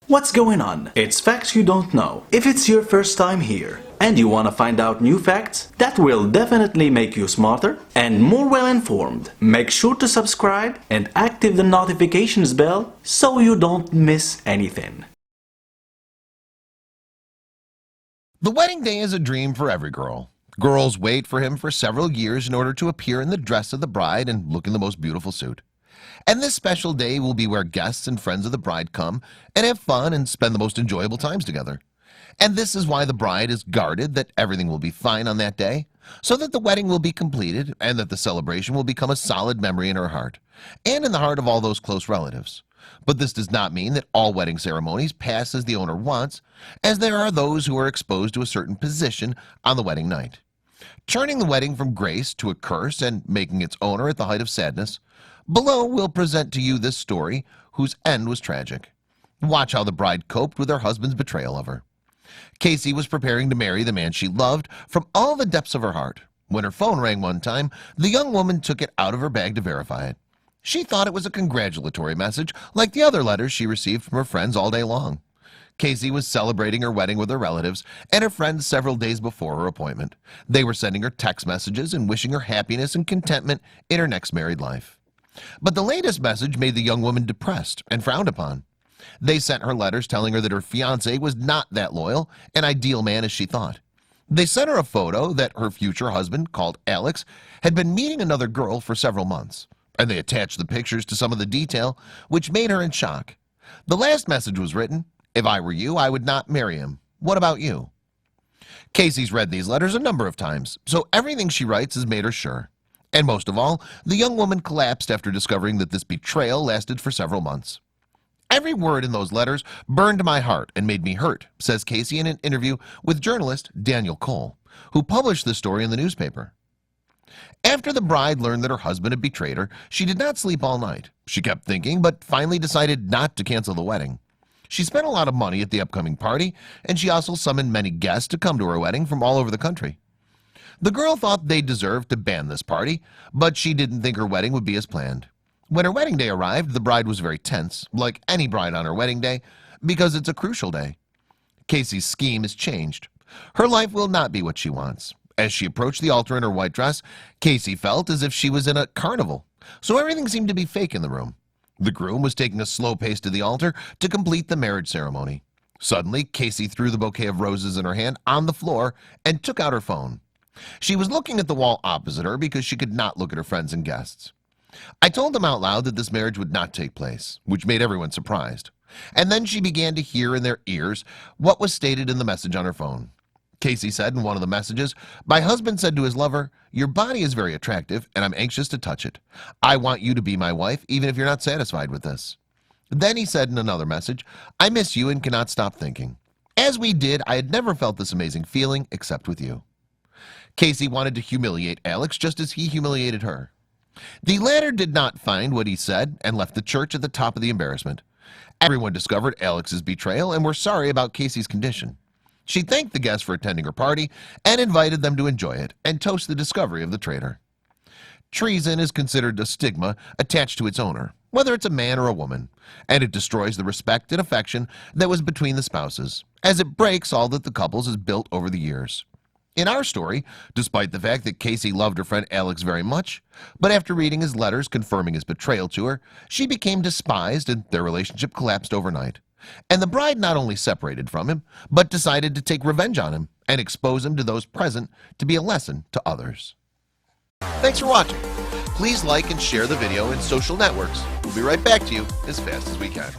What's going on? It's facts you don't know. If it's your first time here and you want to find out new facts that will definitely make you smarter and more well informed, make sure to subscribe and activate the notifications bell so you don't miss anything. The wedding day is a dream for every girl. Girls wait for him for several years in order to appear in the dress of the bride and look in the most beautiful suit. And this special day will be where guests and friends of the bride come and have fun and spend the most enjoyable times together. And this is why the bride is guarded that everything will be fine on that day, so that the wedding will be completed and that the celebration will become a solid memory in her heart and in the heart of all those close relatives. But this does not mean that all wedding ceremonies pass as the owner wants, as there are those who are exposed to a certain position on the wedding night, turning the wedding from grace to a curse and making its owner at the height of sadness. Below we'll present to you this story whose end was tragic. Watch how the bride coped with her husband's betrayal of her. Casey was preparing to marry the man she loved from all the depths of her heart. When her phone rang one time, the young woman took it out of her bag to verify it. She thought it was a congratulatory message like the other letters she received from her friends all day long. Casey was celebrating her wedding with her relatives and her friends several days before her appointment. They were sending her text messages and wishing her happiness and contentment in her next married life. But the latest message made the young woman depressed and frowned upon. They sent her letters telling her that her fiancé was not that loyal and ideal man as she thought. They sent her a photo that her future husband, called Alex, had been meeting another girl for several months, and they attached the pictures to some of the detail, which made her in shock. The last message was written, "If I were you, I would not marry him. What about you?" Casey's read these letters a number of times, so everything she writes has made her sure. And most of all, the young woman collapsed after discovering that this betrayal lasted for several months. "Every word in those letters burned my heart and made me hurt," says Casey in an interview with journalist Daniel Cole, who published the story in the newspaper. After the bride learned that her husband had betrayed her, she did not sleep all night. She kept thinking, but finally decided not to cancel the wedding. She spent a lot of money at the upcoming party, and she also summoned many guests to come to her wedding from all over the country. The girl thought they deserved to ban this party, but she didn't think her wedding would be as planned. When her wedding day arrived, the bride was very tense, like any bride on her wedding day, because it's a crucial day. Casey's scheme has changed. Her life will not be what she wants. As she approached the altar in her white dress, Casey felt as if she was in a carnival, so everything seemed to be fake in the room. The groom was taking a slow pace to the altar to complete the marriage ceremony. Suddenly, Casey threw the bouquet of roses in her hand on the floor and took out her phone. She was looking at the wall opposite her because she could not look at her friends and guests. "I told them out loud that this marriage would not take place," which made everyone surprised. And then she began to hear in their ears what was stated in the message on her phone. Casey said in one of the messages, "My husband said to his lover, 'Your body is very attractive and I'm anxious to touch it. I want you to be my wife even if you're not satisfied with this.' Then he said in another message, 'I miss you and cannot stop thinking. As we did, I had never felt this amazing feeling except with you.'" Casey wanted to humiliate Alex just as he humiliated her. The latter did not find what he said and left the church at the top of the embarrassment. Everyone discovered Alex's betrayal and were sorry about Casey's condition. She thanked the guests for attending her party and invited them to enjoy it and toast the discovery of the traitor. Treason is considered a stigma attached to its owner, whether it's a man or a woman, and it destroys the respect and affection that was between the spouses, as it breaks all that the couples has built over the years. In our story, despite the fact that Casey loved her friend Alex very much, but after reading his letters confirming his betrayal to her, she became despised and their relationship collapsed overnight. And the bride not only separated from him, but decided to take revenge on him and expose him to those present to be a lesson to others. Thanks for watching. Please like and share the video in social networks. We'll be right back to you as fast as we can.